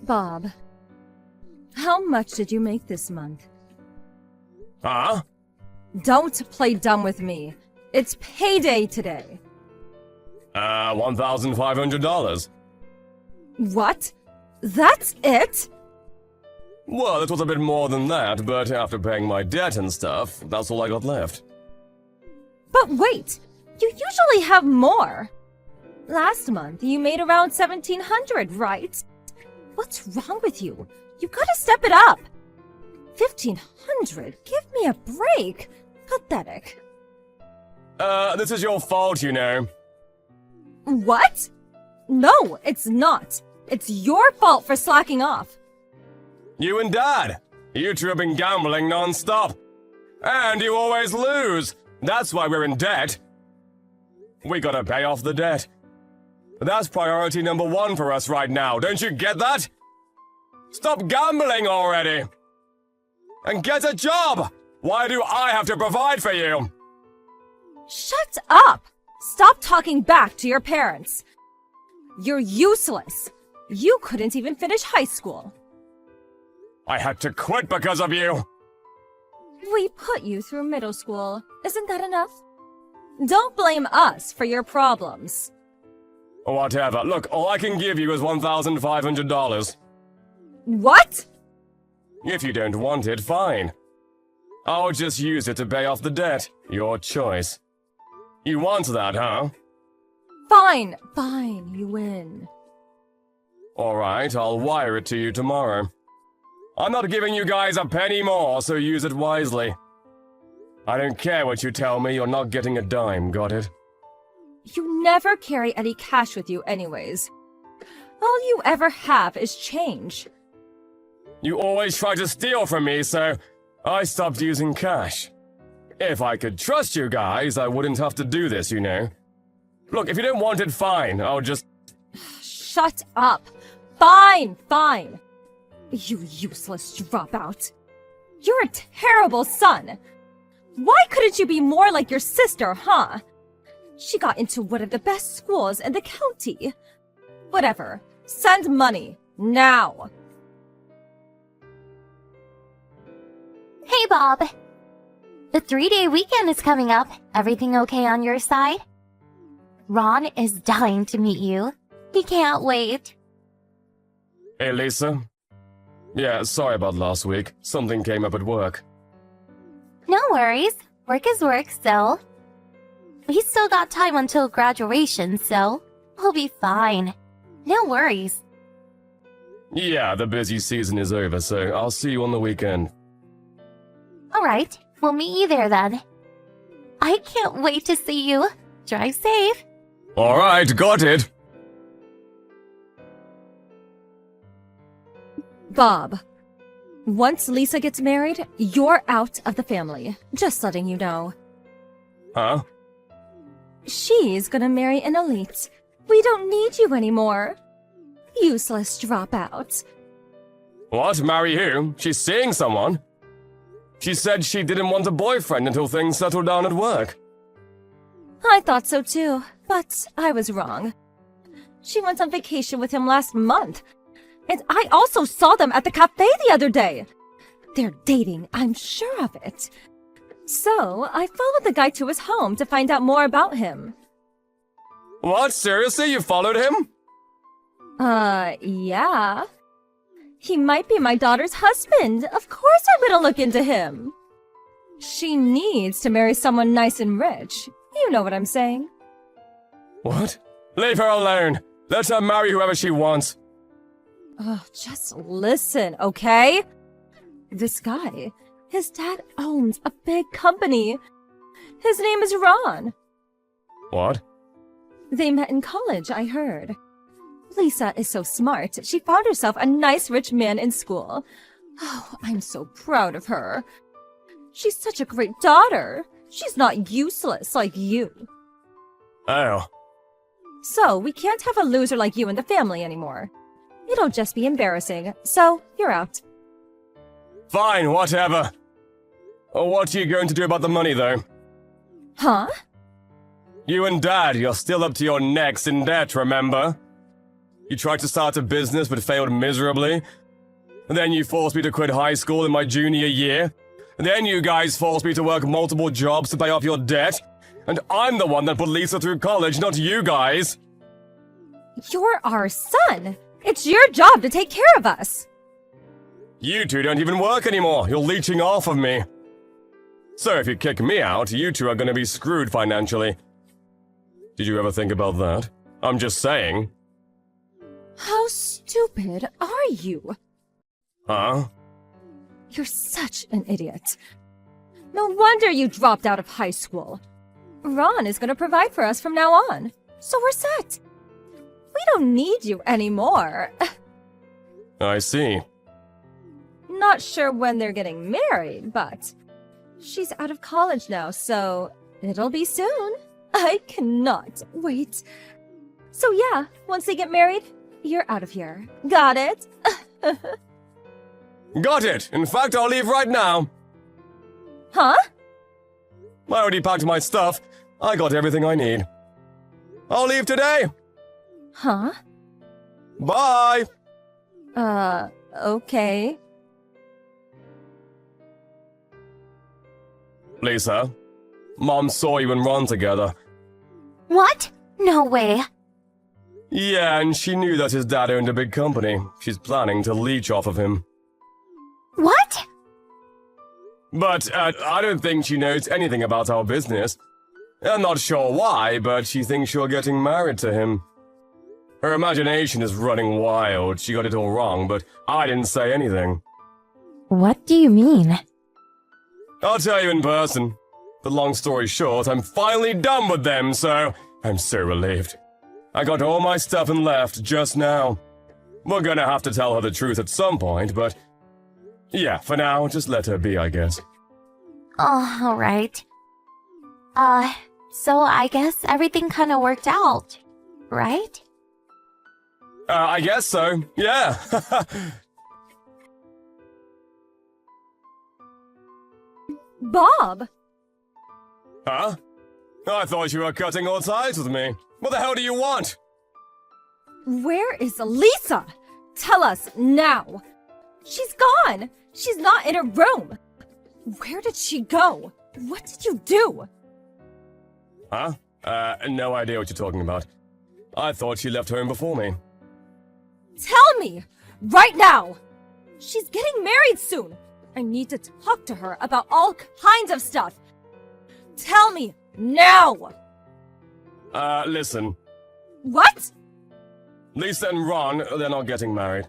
Bob, how much did you make this month? Huh? Don't play dumb with me. It's payday today. $1,500. What? That's it? Well, it was a bit more than that, but after paying my debt and stuff, that's all I got left. But wait, you usually have more. Last month, you made around 1,700, right? What's wrong with you? You gotta step it up. 1,500? Give me a break. Pathetic. This is your fault, you know. What? No, it's not. It's your fault for slacking off. You and Dad. You two have been gambling non-stop. And you always lose. That's why we're in debt. We gotta pay off the debt. That's priority number one for us right now, don't you get that? Stop gambling already! And get a job! Why do I have to provide for you? Shut up! Stop talking back to your parents. You're useless. You couldn't even finish high school. I had to quit because of you! We put you through middle school. Isn't that enough? Don't blame us for your problems. Whatever. Look, all I can give you is $1,500. What? If you don't want it, fine. I'll just use it to pay off the debt. Your choice. You want that, huh? Fine, fine, you win. Alright, I'll wire it to you tomorrow. I'm not giving you guys a penny more, so use it wisely. I don't care what you tell me, you're not getting a dime, got it? You never carry any cash with you anyways. All you ever have is change. You always try to steal from me, so I stopped using cash. If I could trust you guys, I wouldn't have to do this, you know. Look, if you don't want it, fine, I'll just... Shut up! Fine, fine! You useless dropout. You're a terrible son! Why couldn't you be more like your sister, huh? She got into one of the best schools in the county. Whatever. Send money. Now. Hey, Bob. The 3-day weekend is coming up. Everything okay on your side? Ron is dying to meet you. He can't wait. Hey, Lisa. Yeah, sorry about last week. Something came up at work. No worries. Work is work, so... We still got time until graduation, so... We'll be fine. No worries. Yeah, the busy season is over, so I'll see you on the weekend. Alright, we'll meet you there then. I can't wait to see you. Drive safe. Alright, got it. Bob, once Lisa gets married, you're out of the family. Just letting you know. Huh? She's gonna marry an elite. We don't need you anymore. Useless dropout. What? Marry who? She's seeing someone? She said she didn't want a boyfriend until things settled down at work. I thought so too, but I was wrong. She went on vacation with him last month. And I also saw them at the cafe the other day. They're dating, I'm sure of it. So, I followed the guy to his home to find out more about him. What? Seriously? You followed him? Yeah. He might be my daughter's husband. Of course I'm gonna look into him. She needs to marry someone nice and rich. You know what I'm saying. What? Leave her alone. Let her marry whoever she wants. Oh, just listen, okay? This guy, his dad owns a big company. His name is Ron. What? They met in college, I heard. Lisa is so smart, she found herself a nice rich man in school. Oh, I'm so proud of her. She's such a great daughter. She's not useless like you. Oh. So, we can't have a loser like you in the family anymore. It'll just be embarrassing, so you're out. Fine, whatever. What are you going to do about the money, though? Huh? You and Dad, you're still up to your necks in debt, remember? You tried to start a business but failed miserably. And then you forced me to quit high school in my junior year. And then you guys forced me to work multiple jobs to pay off your debt. And I'm the one that put Lisa through college, not you guys. You're our son. It's your job to take care of us. You two don't even work anymore. You're leeching off of me. So if you kick me out, you two are gonna be screwed financially. Did you ever think about that? I'm just saying. How stupid are you? Huh? You're such an idiot. No wonder you dropped out of high school. Ron is going to provide for us from now on, so we're set. We don't need you anymore. I see. Not sure when they're getting married, but she's out of college now, so it'll be soon. I cannot wait. So yeah, once they get married, you're out of here. Got it? Got it! In fact, I'll leave right now. Huh? I already packed my stuff. I got everything I need. I'll leave today. Huh? Bye! Okay. Lisa, Mom saw you and Ron together. What? No way. Yeah, and she knew that his dad owned a big company. She's planning to leech off of him. What? But I don't think she knows anything about our business. I'm not sure why, but she thinks you're getting married to him. Her imagination is running wild. She got it all wrong, but I didn't say anything. What do you mean? I'll tell you in person. But long story short, I'm finally done with them, so I'm so relieved. I got all my stuff and left just now. We're gonna have to tell her the truth at some point, but yeah, for now, just let her be, I guess. Oh, alright. So I guess everything kinda worked out, right? I guess so, yeah. Bob! Huh? I thought you were cutting all ties with me. What the hell do you want? Where is Lisa? Tell us now. She's gone. She's not in her room. Where did she go? What did you do? Huh? No idea what you're talking about. I thought she left home before me. Tell me! Right now! She's getting married soon. I need to talk to her about all kinds of stuff. Tell me now! Listen. What? Lisa and Ron, they're not getting married.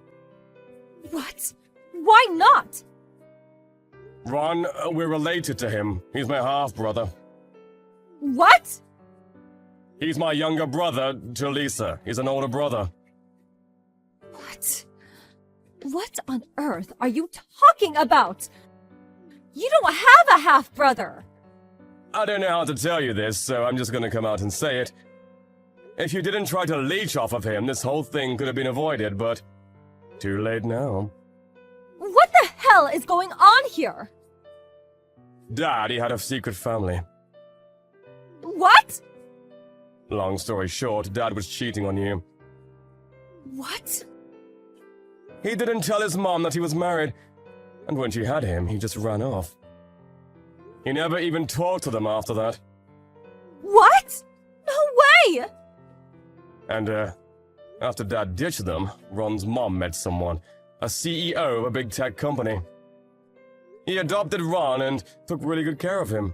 What? Why not? Ron, we're related to him. He's my half-brother. What? He's my younger brother to Lisa. He's an older brother. What? What on earth are you talking about? You don't have a half-brother! I don't know how to tell you this, so I'm just gonna come out and say it. If you didn't try to leech off of him, this whole thing could have been avoided, but too late now. What the hell is going on here? Dad, he had a secret family. What? Long story short, Dad was cheating on you. What? He didn't tell his mom that he was married, and when she had him, he just ran off. He never even talked to them after that. What? No way! And, after Dad ditched them, Ron's mom met someone, a CEO of a big tech company. He adopted Ron and took really good care of him.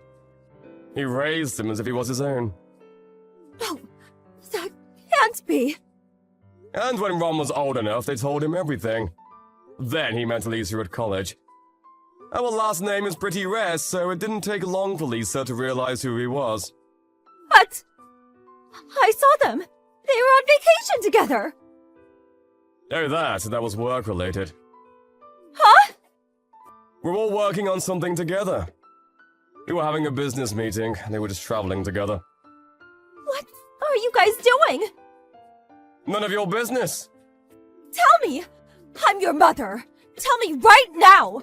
He raised him as if he was his own. No, that can't be. And when Ron was old enough, they told him everything. Then he met Lisa at college. Our last name is pretty rare, so it didn't take long for Lisa to realize who he was. But I saw them. They were on vacation together. Oh, that was work-related. Huh? We're all working on something together. We were having a business meeting, and they were just traveling together. What are you guys doing? None of your business. Tell me! I'm your mother! Tell me right now!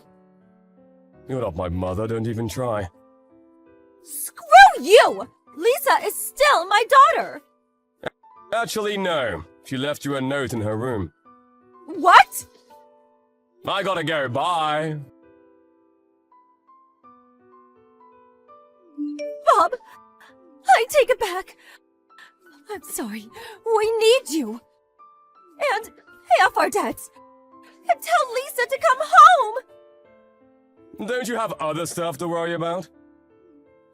You're not my mother, don't even try. Screw you! Lisa is still my daughter! Actually, no. She left you a note in her room. What? I gotta go, bye. Bob, I take it back. I'm sorry. We need you. And pay off our debts. And tell Lisa to come home. Don't you have other stuff to worry about?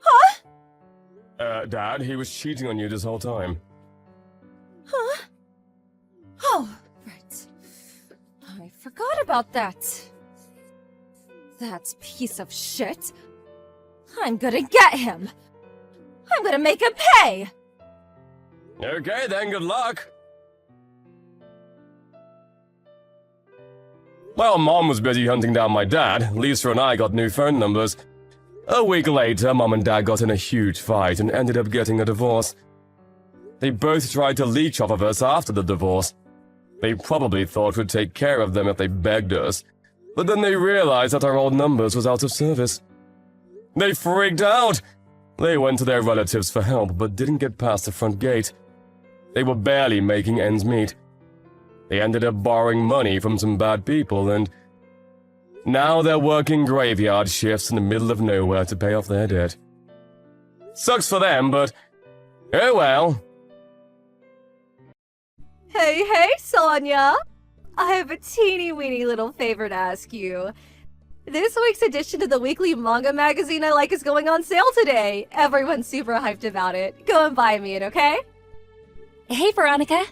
Huh? Dad, he was cheating on you this whole time. Huh? Oh, right. I forgot about that. That piece of shit. I'm gonna get him. I'm gonna make him pay. Okay, then, good luck. While Mom was busy hunting down my dad, Lisa and I got new phone numbers. A week later, Mom and Dad got in a huge fight and ended up getting a divorce. They both tried to leech off of us after the divorce. They probably thought we'd take care of them if they begged us, but then they realized that our old numbers was out of service. They freaked out. They went to their relatives for help, but didn't get past the front gate. They were barely making ends meet. They ended up borrowing money from some bad people, and now they're working graveyard shifts in the middle of nowhere to pay off their debt. Sucks for them, but oh well. Hey, Sonia! I have a teeny-weeny little favor to ask you. This week's edition of the weekly manga magazine I like is going on sale today. Everyone's super hyped about it. Go and buy me it, okay? Hey, Veronica.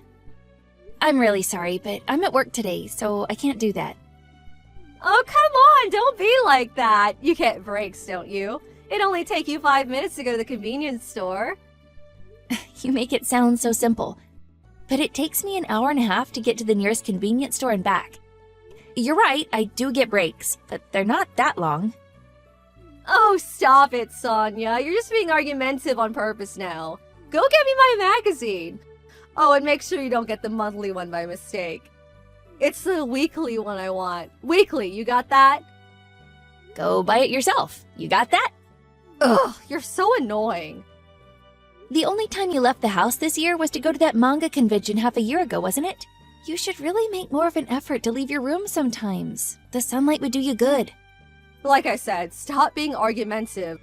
I'm really sorry, but I'm at work today, so I can't do that. Oh, come on! Don't be like that! You get breaks, don't you? It only take you 5 minutes to go to the convenience store. You make it sound so simple. But it takes me an hour and a half to get to the nearest convenience store and back. You're right, I do get breaks, but they're not that long. Oh, stop it, Sonia. You're just being argumentative on purpose now. Go get me my magazine. Oh, and make sure you don't get the monthly one by mistake. It's the weekly one I want. Weekly, you got that? Go buy it yourself. You got that? Ugh, you're so annoying. The only time you left the house this year was to go to that manga convention half a year ago, wasn't it? You should really make more of an effort to leave your room sometimes. The sunlight would do you good. Like I said, stop being argumentative.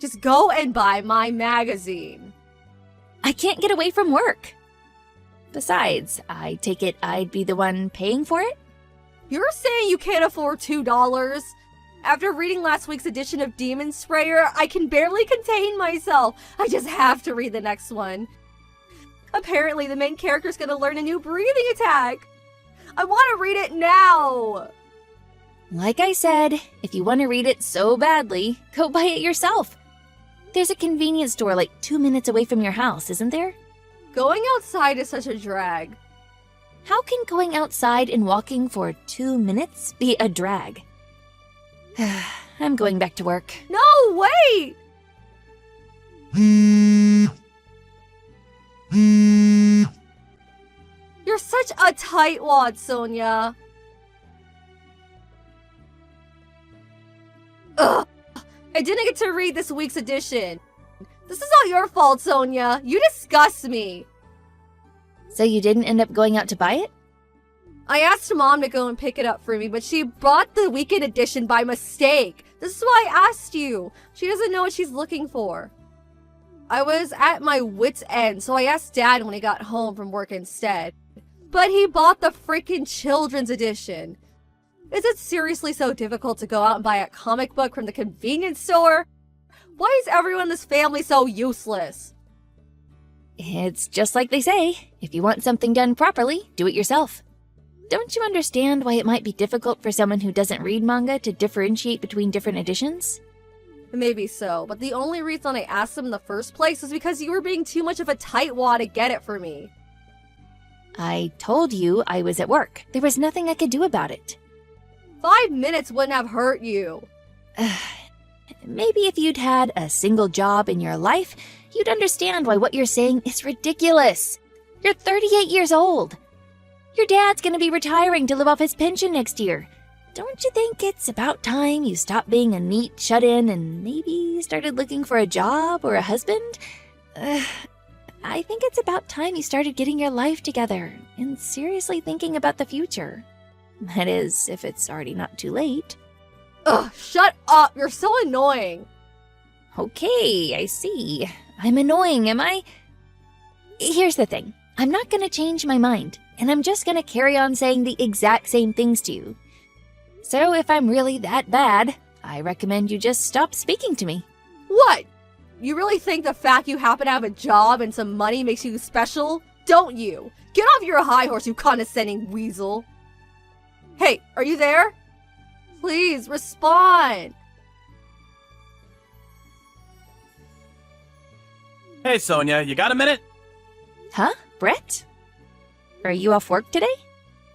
Just go and buy my magazine. I can't get away from work. Besides, I take it I'd be the one paying for it? You're saying you can't afford $2? After reading last week's edition of Demon Sprayer, I can barely contain myself. I just have to read the next one. Apparently, the main character's gonna learn a new breathing attack. I want to read it now. Like I said, if you want to read it so badly, go buy it yourself. There's a convenience store like 2 minutes away from your house, isn't there? Going outside is such a drag. How can going outside and walking for 2 minutes be a drag? I'm going back to work. No, wait! You're such a tightwad, Sonia. Ugh! I didn't get to read this week's edition. This is all your fault, Sonia. You disgust me. So you didn't end up going out to buy it? I asked Mom to go and pick it up for me, but she bought the weekend edition by mistake. This is why I asked you. She doesn't know what she's looking for. I was at my wit's end, so I asked Dad when he got home from work instead. But he bought the freaking children's edition. Is it seriously so difficult to go out and buy a comic book from the convenience store? Why is everyone in this family so useless? It's just like they say. If you want something done properly, do it yourself. Don't you understand why it might be difficult for someone who doesn't read manga to differentiate between different editions? Maybe so, but the only reason I asked him in the first place was because you were being too much of a tightwad to get it for me. I told you I was at work. There was nothing I could do about it. 5 minutes wouldn't have hurt you. Maybe if you'd had a single job in your life, you'd understand why what you're saying is ridiculous. You're 38 years old. Your dad's gonna be retiring to live off his pension next year. Don't you think it's about time you stopped being a neat shut-in and maybe started looking for a job or a husband? I think it's about time you started getting your life together and seriously thinking about the future. That is, if it's already not too late. Ugh, shut up! You're so annoying! Okay, I see. I'm annoying, am I? Here's the thing. I'm not gonna change my mind, and I'm just gonna carry on saying the exact same things to you. So if I'm really that bad, I recommend you just stop speaking to me. What? You really think the fact you happen to have a job and some money makes you special? Don't you? Get off your high horse, you condescending weasel! Hey, are you there? Please, respond! Hey, Sonia, you got a minute? Huh? Brett? Are you off work today?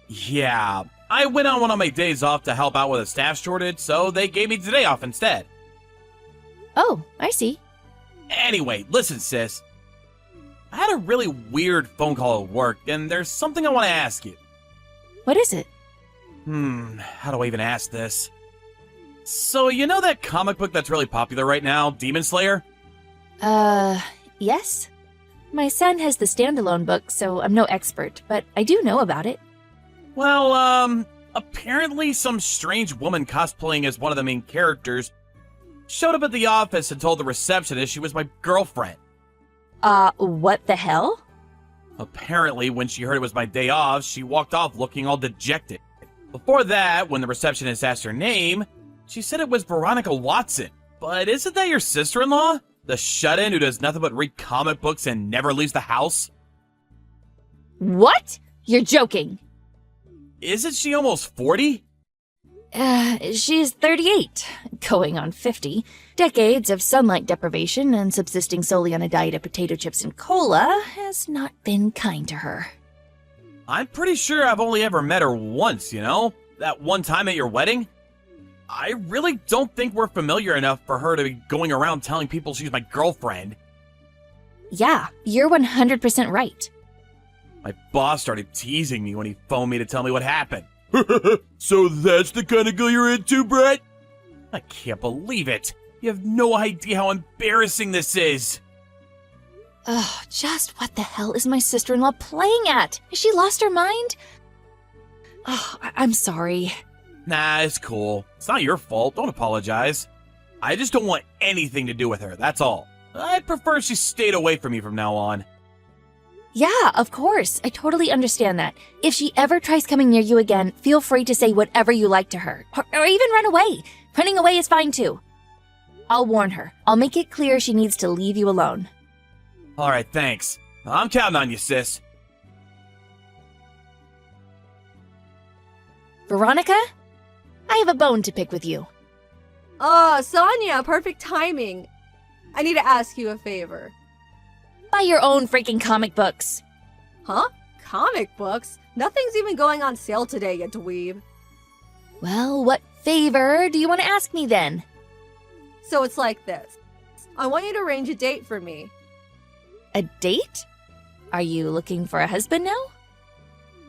Yeah, I went on one of my days off to help out with a staff shortage, so they gave me today off instead. Oh, I see. Anyway, listen, sis. I had a really weird phone call at work, and there's something I want to ask you. What is it? How do I even ask this? So, you know that comic book that's really popular right now, Demon Slayer? Yes. My son has the standalone book, so I'm no expert, but I do know about it. Well, apparently some strange woman cosplaying as one of the main characters showed up at the office and told the receptionist she was my girlfriend. What the hell? Apparently, when she heard it was my day off, she walked off looking all dejected. Before that, when the receptionist asked her name, she said it was Veronica Watson. But isn't that your sister-in-law? The shut-in who does nothing but read comic books and never leaves the house? What? You're joking. Isn't she almost 40? She's 38, going on 50. Decades of sunlight deprivation and subsisting solely on a diet of potato chips and cola has not been kind to her. I'm pretty sure I've only ever met her once, you know? That one time at your wedding? I really don't think we're familiar enough for her to be going around telling people she's my girlfriend. Yeah, you're 100% right. My boss started teasing me when he phoned me to tell me what happened. So that's the kind of girl you're into, Brett? I can't believe it. You have no idea how embarrassing this is. Oh, just what the hell is my sister-in-law playing at? Has she lost her mind? Oh, I'm sorry. Nah, it's cool. It's not your fault. Don't apologize. I just don't want anything to do with her, that's all. I'd prefer she stayed away from me from now on. Yeah, of course. I totally understand that. If she ever tries coming near you again, feel free to say whatever you like to her. Or even run away. Running away is fine too. I'll warn her. I'll make it clear she needs to leave you alone. Alright, thanks. I'm counting on you, sis. Veronica? I have a bone to pick with you. Oh, Sonia, perfect timing. I need to ask you a favor. Buy your own freaking comic books. Huh? Comic books? Nothing's even going on sale today, you dweeb. Well, what favor do you want to ask me then? So it's like this. I want you to arrange a date for me. A date? Are you looking for a husband now?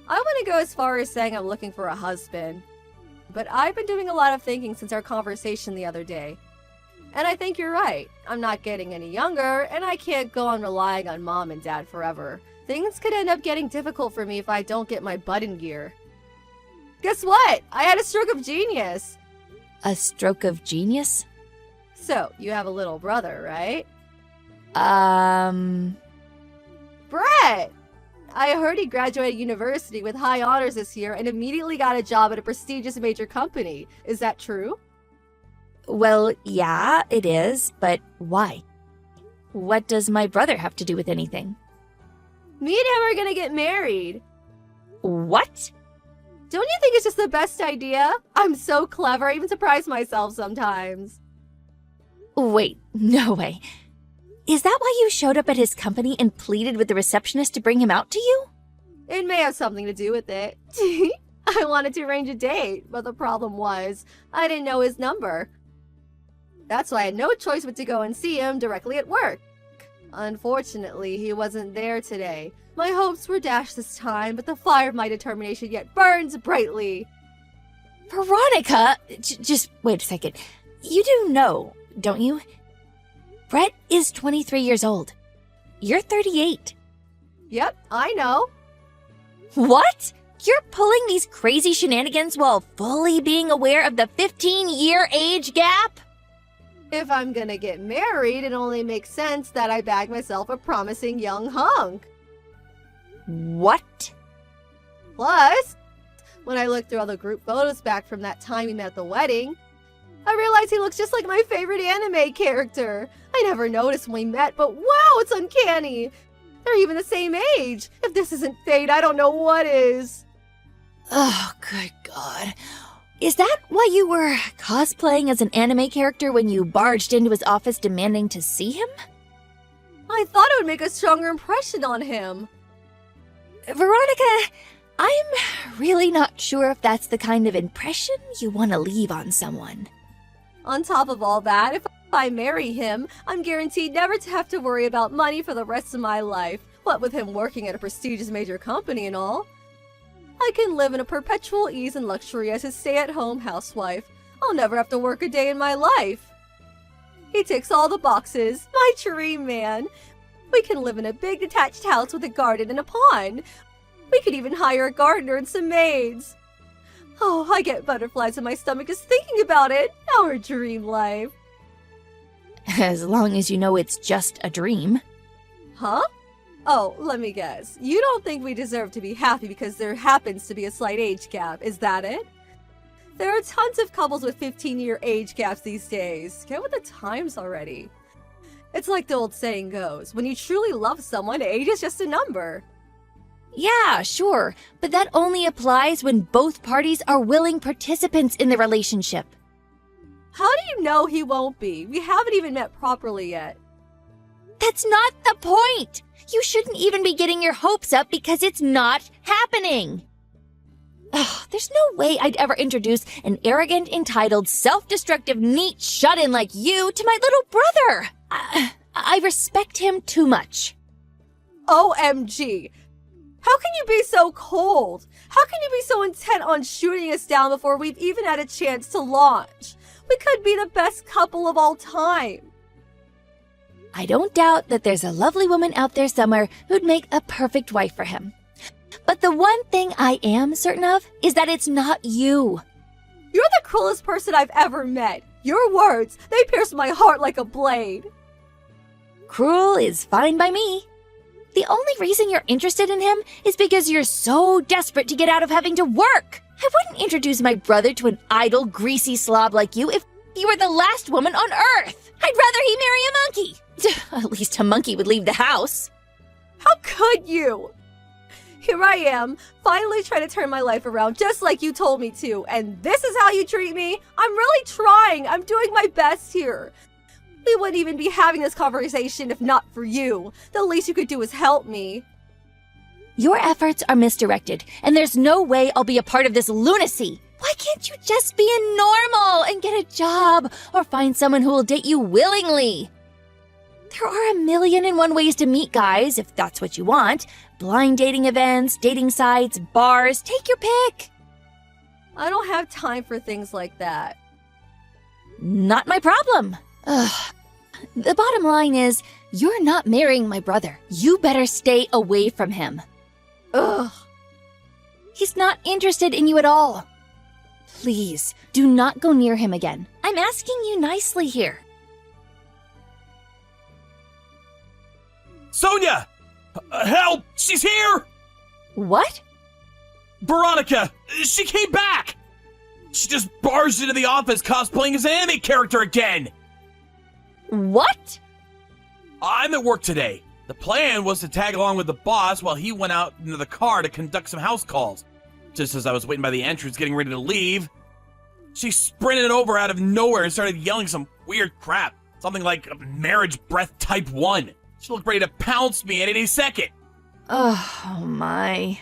I want to go as far as saying I'm looking for a husband. But I've been doing a lot of thinking since our conversation the other day. And I think you're right. I'm not getting any younger, and I can't go on relying on mom and dad forever. Things could end up getting difficult for me if I don't get my butt in gear. Guess what? I had a stroke of genius. A stroke of genius? So, you have a little brother, right? Brett! I heard he graduated university with high honors this year and immediately got a job at a prestigious major company. Is that true? Well, yeah, it is, but why? What does my brother have to do with anything? Me and him are gonna get married. What? Don't you think it's just the best idea? I'm so clever, I even surprise myself sometimes. Wait, no way. Is that why you showed up at his company and pleaded with the receptionist to bring him out to you? It may have something to do with it. I wanted to arrange a date, but the problem was, I didn't know his number. That's why I had no choice but to go and see him directly at work. Unfortunately, he wasn't there today. My hopes were dashed this time, but the fire of my determination yet burns brightly. Veronica! Just wait a second. You do know, don't you? Brett is 23 years old. You're 38. Yep, I know. What? You're pulling these crazy shenanigans while fully being aware of the 15-year age gap? If I'm gonna get married, it only makes sense that I bag myself a promising young hunk. What? Plus, when I looked through all the group photos back from that time we met at the wedding, I realized he looks just like my favorite anime character. I never noticed when we met, but wow, it's uncanny. They're even the same age. If this isn't fate, I don't know what is. Oh, good God. Is that why you were cosplaying as an anime character when you barged into his office demanding to see him? I thought it would make a stronger impression on him. Veronica, I'm really not sure if that's the kind of impression you want to leave on someone. On top of all that, if I marry him, I'm guaranteed never to have to worry about money for the rest of my life. What with him working at a prestigious major company and all. I can live in a perpetual ease and luxury as his stay-at-home housewife. I'll never have to work a day in my life. He ticks all the boxes. My dream man. We can live in a big detached house with a garden and a pond. We could even hire a gardener and some maids. Oh, I get butterflies in my stomach just thinking about it. Our dream life. As long as you know it's just a dream. Huh? Oh, let me guess. You don't think we deserve to be happy because there happens to be a slight age gap, is that it? There are tons of couples with 15-year age gaps these days. Get with the times already. It's like the old saying goes, when you truly love someone, age is just a number. Yeah, sure, but that only applies when both parties are willing participants in the relationship. How do you know he won't be? We haven't even met properly yet. That's not the point! You shouldn't even be getting your hopes up because it's not happening! Ugh, there's no way I'd ever introduce an arrogant, entitled, self-destructive, neat shut-in like you to my little brother! I respect him too much. OMG! How can you be so cold? How can you be so intent on shooting us down before we've even had a chance to launch? We could be the best couple of all time. I don't doubt that there's a lovely woman out there somewhere who'd make a perfect wife for him. But the one thing I am certain of is that it's not you. You're the cruelest person I've ever met. Your words, they pierce my heart like a blade. Cruel is fine by me. The only reason you're interested in him is because you're so desperate to get out of having to work. I wouldn't introduce my brother to an idle, greasy slob like you if you were the last woman on Earth. I'd rather he marry a monkey. At least a monkey would leave the house. How could you? Here I am, finally trying to turn my life around just like you told me to, and this is how you treat me? I'm really trying. I'm doing my best here. We wouldn't even be having this conversation if not for you. The least you could do is help me. Your efforts are misdirected, and there's no way I'll be a part of this lunacy. Why can't you just be a normal and get a job, or find someone who will date you willingly? There are 1,000,001 ways to meet guys, if that's what you want. Blind dating events, dating sites, bars, take your pick. I don't have time for things like that. Not my problem. Ugh. The bottom line is, you're not marrying my brother. You better stay away from him. Ugh. He's not interested in you at all. Please, do not go near him again. I'm asking you nicely here. Sonia! Help! She's here! What? Veronica! She came back! She just barged into the office cosplaying as an anime character again! What? I'm at work today. The plan was to tag along with the boss while he went out into the car to conduct some house calls. Just as I was waiting by the entrance getting ready to leave, she sprinted over out of nowhere and started yelling some weird crap. Something like marriage breath type 1. She looked ready to pounce me at any second. Oh my.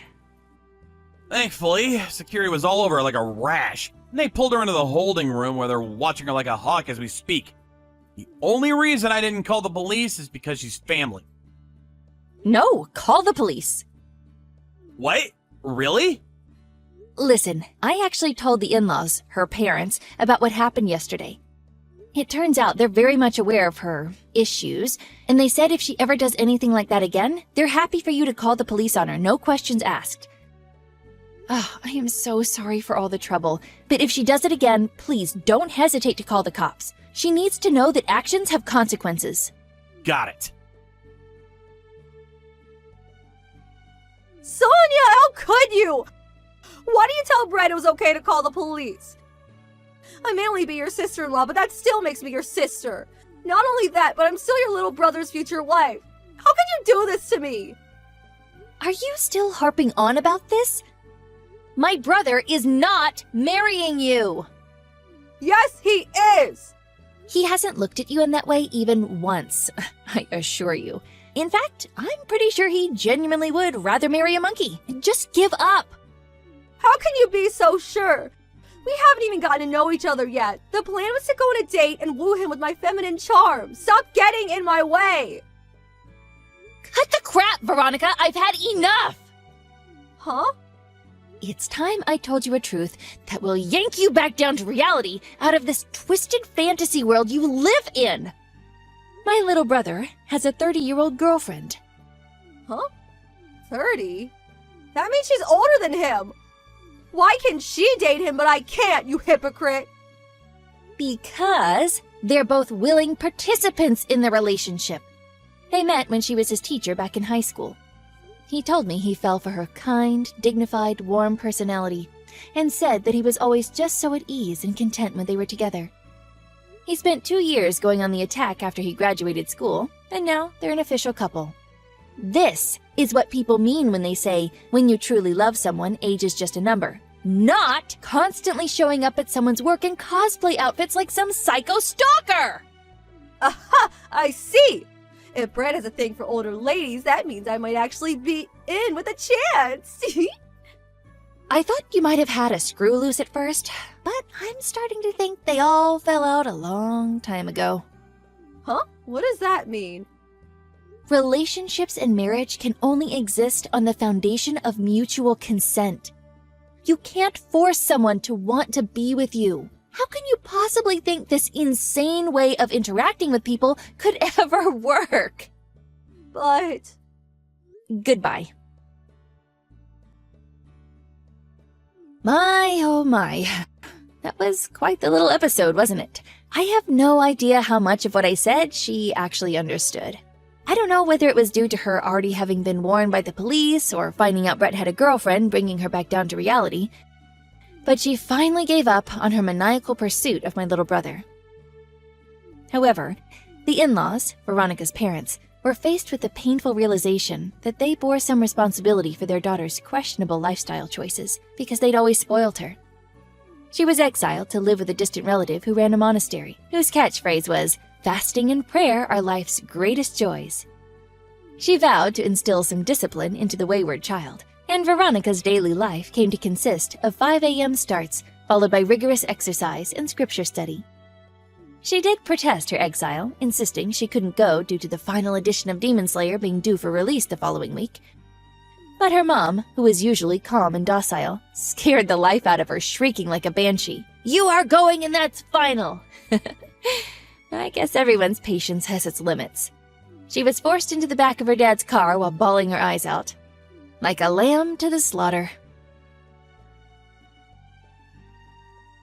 Thankfully, security was all over her like a rash, and they pulled her into the holding room where they're watching her like a hawk as we speak. The only reason I didn't call the police is because she's family. No, call the police. What? Really? Listen, I actually told the in-laws, her parents, about what happened yesterday. It turns out they're very much aware of her issues, and they said if she ever does anything like that again, they're happy for you to call the police on her, no questions asked. Oh, I am so sorry for all the trouble, but if she does it again, please don't hesitate to call the cops. She needs to know that actions have consequences. Got it. Sonia, how could you? Why do you tell Brett it was okay to call the police? I may only be your sister-in-law, but that still makes me your sister. Not only that, but I'm still your little brother's future wife. How could you do this to me? Are you still harping on about this? My brother is not marrying you! Yes, he is! He hasn't looked at you in that way even once, I assure you. In fact, I'm pretty sure he genuinely would rather marry a monkey. Just give up! How can you be so sure? We haven't even gotten to know each other yet. The plan was to go on a date and woo him with my feminine charm. Stop getting in my way! Cut the crap, Veronica! I've had enough! Huh? It's time I told you a truth that will yank you back down to reality out of this twisted fantasy world you live in. My little brother has a 30-year-old girlfriend. Huh? 30? That means she's older than him! Why can she date him but I can't, you hypocrite? Because they're both willing participants in the relationship. They met when she was his teacher back in high school. He told me he fell for her kind, dignified, warm personality, and said that he was always just so at ease and content when they were together. He spent 2 years going on the attack after he graduated school, and now they're an official couple. This is what people mean when they say, when you truly love someone, age is just a number. Not constantly showing up at someone's work in cosplay outfits like some psycho stalker! Aha! I see! If Brett has a thing for older ladies, that means I might actually be in with a chance! I thought you might have had a screw loose at first, but I'm starting to think they all fell out a long time ago. Huh? What does that mean? Relationships and marriage can only exist on the foundation of mutual consent. You can't force someone to want to be with you. How can you possibly think this insane way of interacting with people could ever work? But... Goodbye. My, oh my. That was quite the little episode, wasn't it? I have no idea how much of what I said she actually understood. I don't know whether it was due to her already having been warned by the police or finding out Brett had a girlfriend, bringing her back down to reality. But she finally gave up on her maniacal pursuit of my little brother. However, the in-laws, Veronica's parents, were faced with the painful realization that they bore some responsibility for their daughter's questionable lifestyle choices because they'd always spoiled her. She was exiled to live with a distant relative who ran a monastery, whose catchphrase was, "Fasting and prayer are life's greatest joys." She vowed to instill some discipline into the wayward child, and Veronica's daily life came to consist of 5 a.m. starts, followed by rigorous exercise and scripture study. She did protest her exile, insisting she couldn't go due to the final edition of Demon Slayer being due for release the following week. But her mom, who was usually calm and docile, scared the life out of her, shrieking like a banshee, "You are going and that's final!" I guess everyone's patience has its limits. She was forced into the back of her dad's car while bawling her eyes out. Like a lamb to the slaughter.